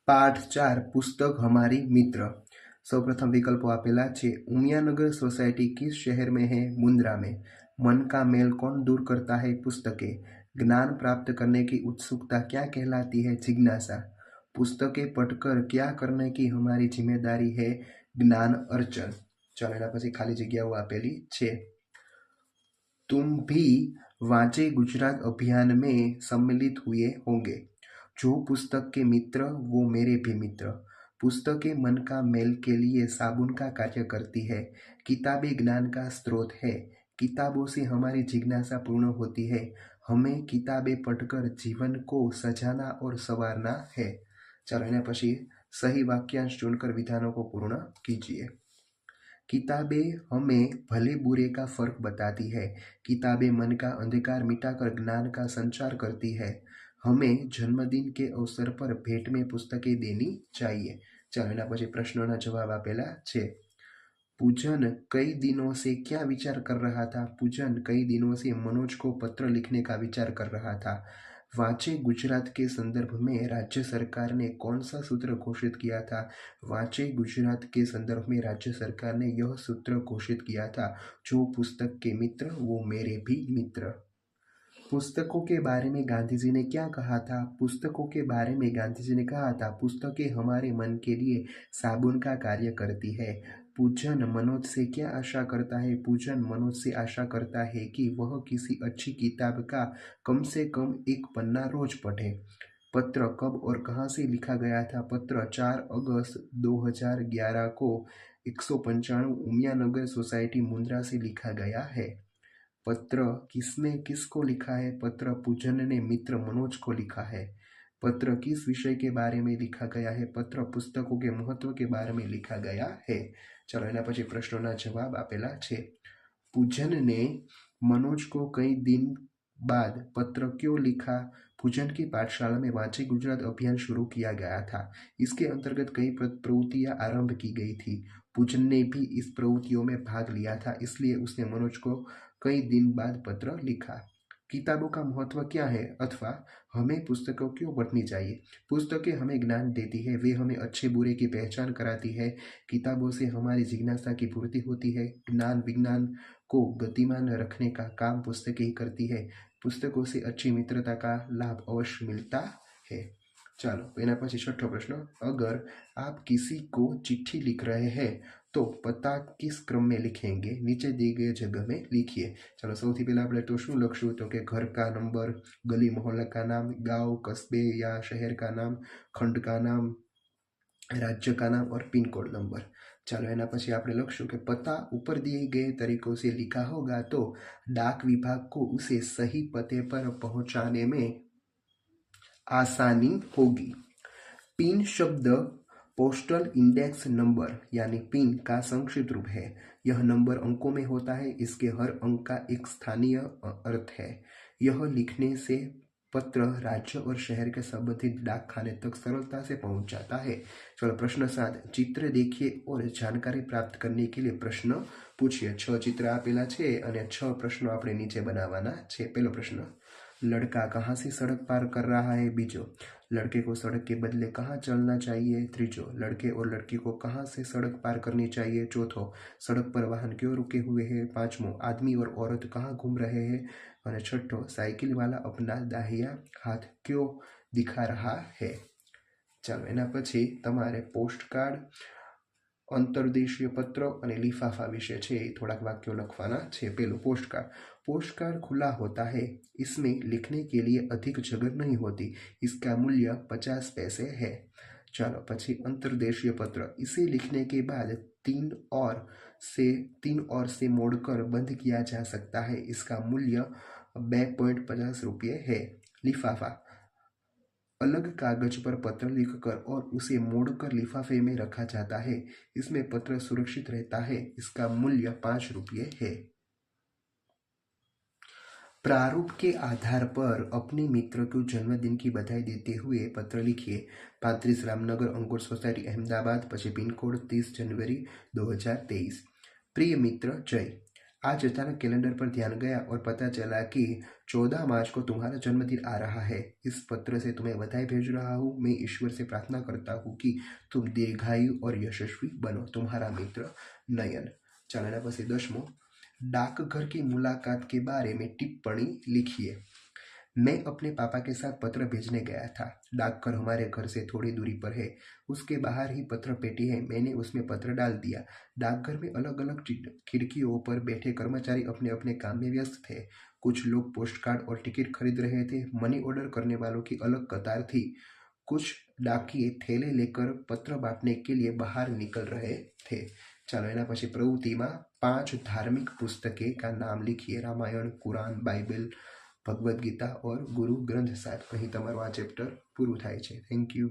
पाठ 4 पुस्तक हमारी मित्र। सर्वप्रथम विकल्पों आपेला छे। उमियानगर सोसायटी किस शहर में है? मुंद्रा में। मन का मेल कौन दूर करता है? पुस्तकें। ज्ञान प्राप्त करने की उत्सुकता क्या कहलाती है? जिज्ञासा। पुस्तकें पढ़कर क्या करने की हमारी जिम्मेदारी है? ज्ञान अर्जन। चलो एना पछी खाली जग्याओ आपेली छे। तुम भी वांचे गुजरात अभियान में सम्मिलित हुए होंगे। जो पुस्तक के मित्र वो मेरे भी मित्र। पुस्तकें मन का मेल के लिए साबुन का कार्य करती है। किताबें ज्ञान का स्रोत है। किताबों से हमारी जिज्ञासा पूर्ण होती है। हमें किताबें पढ़कर जीवन को सजाना और संवारना है। चलो एना पछी सही वाक्यांश चुनकर विधानों को पूर्ण कीजिए। किताबें हमें भले बुरे का फर्क बताती है। किताबें मन का अंधकार मिटाकर ज्ञान का संचार करती है। हमें जन्मदिन के अवसर पर भेंट में पुस्तकें देनी चाहिए। चलो एना पछी प्रश्नोना जवाब आपेला छे। पूजन कई दिनों से क्या विचार कर रहा था? पूजन कई दिनों से मनोज को पत्र लिखने का विचार कर रहा था। वांचे गुजरात के संदर्भ में राज्य सरकार ने कौन सा सूत्र घोषित किया था? वांचे गुजरात के संदर्भ में राज्य सरकार ने यह सूत्र घोषित किया था, जो पुस्तक के मित्र वो मेरे भी मित्र। पुस्तकों के बारे में गांधी जी ने क्या कहा था? पुस्तकों के बारे में गांधी जी ने कहा था, पुस्तकें हमारे मन के लिए साबुन का कार्य करती है। पूजन मनोज से क्या आशा करता है? पूजन मनोज से आशा करता है कि वह किसी अच्छी किताब का कम से कम एक पन्ना रोज पढ़े। पत्र कब और कहाँ से लिखा गया था? पत्र 4 अगस्त 2011 को 195 उमियानगर सोसाइटी मुंद्रा से लिखा गया है। पत्र किसने किसको लिखा है? पत्र पूजन ने मित्र मनोज को लिखा है। पत्र किस विषय के बारे में लिखा गया है? पत्र पुस्तकों के महत्व के बारे में लिखा गया है। चलो एना पछी प्रश्नोना जवाब आपेला छे। पूजन ने मनोज को कई दिन बाद पत्र क्यों लिखा? पूजन की पाठशाला में वांचे गुजरात अभियान शुरू किया गया था। इसके अंतर्गत कई प्रवृत्तियां आरंभ की गई थी। पूजन ने भी इस प्रवृत्तियों में भाग लिया था, इसलिए उसने मनोज को कई दिन बाद पत्र लिखा। किताबों का महत्व क्या है? अथवा हमें पुस्तकों क्यों पढ़नी चाहिए? पुस्तकें हमें ज्ञान देती है, वे हमें अच्छे बुरे की पहचान कराती है। किताबों से हमारी जिज्ञासा की पूर्ति होती है। ज्ञान विज्ञान को गतिमान रखने का काम पुस्तकें ही करती है। पुस्तकों से अच्छी मित्रता का लाभ अवश्य मिलता है। चलो एना पछी छठो प्रश्न। अगर आप किसी को चिट्ठी लिख रहे हैं तो पता किस क्रम में लिखेंगे? नीचे दी गई जगह में लिखिए। चलो सौथी पहला આપણે तो શું લખશું? तो कि घर का नंबर, गली मोहल्ला का नाम, गांव कस्बे या शहर का नाम, खंड का नाम, राज्य का नाम और पिन कोड नंबर। चलो एना पछी આપણે લખશું कि पता ऊपर दिए गए तरीकों से लिखा होगा तो डाक विभाग को उसे सही पते पर पहुंचाने में आसानी होगी। पिन शब्द पोस्टल इंडेक्स नंबर यानी पिन का संक्षिप्त रूप है। यह नंबर अंकों में होता है। इसके हर अंक का एक स्थानीय अर्थ है। यह लिखने से पत्र राज्य और शहर के संबंधित डाक खाने तक सरलता से पहुंच जाता है। चलो प्रश्न 7। चित्र देखिए और जानकारी प्राप्त करने के लिए प्रश्न पूछिए। 6 चित्र आपेला छे अने 6 प्रश्नों आपणे नीचे बनावाना छे। पहलो प्रश्न, लड़का कहाँ से सड़क पार कर रहा है? बीजो, लड़के को सड़क के बदले कहाँ चलना चाहिए? त्रीजो, लड़के और लड़की को कहाँ से सड़क पार करनी चाहिए? चौथो, सड़क पर वाहन क्यों रुके हुए हैं? पांचमो, आदमी और औरत कहाँ घूम रहे हैं? और छठो, साइकिल वाला अपना दाहिया हाथ क्यों दिखा रहा है? चलो एना पछी तमारे पोस्ट कार्ड, अंतर्देशीय पत्र और लिफाफा विषय छे थोड़ा वाक्यों लखवाना छे। पहलू पोस्ट कार्ड। पोस्ट कार्ड खुला होता है। इसमें लिखने के लिए अधिक जगह नहीं होती। इसका मूल्य 50 पैसे है। चलो पछी अंतर्देशीय पत्र। इसे लिखने के बाद तीन और से मोड़कर बंद किया जा सकता है। इसका मूल्य 2.50 रुपये है। लिफाफा, अलग कागज पर पत्र लिखकर और उसे मोड़कर लिफाफे में रखा जाता है। इसमें पत्र सुरक्षित रहता है। इसका मूल्य 5 रुपये है। प्रारूप के आधार पर अपने मित्र को जन्मदिन की बधाई देते हुए पत्र लिखिए। 35 रामनगर अंकुर सोसायटी अहमदाबाद, पछी पिन कोड 30 जनवरी 2023। प्रिय मित्र जय, आज अचानक कैलेंडर पर ध्यान गया और पता चला कि 14 मार्च को तुम्हारा जन्मदिन आ रहा है। इस पत्र से तुम्हें बधाई भेज रहा हूँ। मैं ईश्वर से प्रार्थना करता हूँ कि तुम दीर्घायु और यशस्वी बनो। तुम्हारा मित्र नयन। चलो एना पछी 10मो, डाकघर की मुलाकात के बारे में टिप्पणी लिखिए। मैं अपने पापा के साथ पत्र भेजने गया था। डाकघर हमारे घर से थोड़ी दूरी पर है। उसके बाहर ही पत्र पेटी है। मैंने उसमें पत्र डाल दिया। डाकघर में अलग अलग खिड़कियों पर बैठे कर्मचारी अपने अपने काम में व्यस्त थे। कुछ लोग पोस्टकार्ड और टिकट खरीद रहे थे। मनी ऑर्डर करने वालों की अलग कतार थी। कुछ डाकिये थैले लेकर पत्र बांटने के लिए बाहर निकल रहे थे। ચાલો એના પછી પ્રવૃત્તિમાં 5 ધાર્મિક પુસ્તકે का નામ लिखिए। રામાયણ, કુરાન, બાઇબલ, ભગવદ્ ગીતા और ગુરુ ગ્રંથ સાહેબ। અહીં તમારું આ ચેપ્ટર પૂરું થાય છે। Thank you.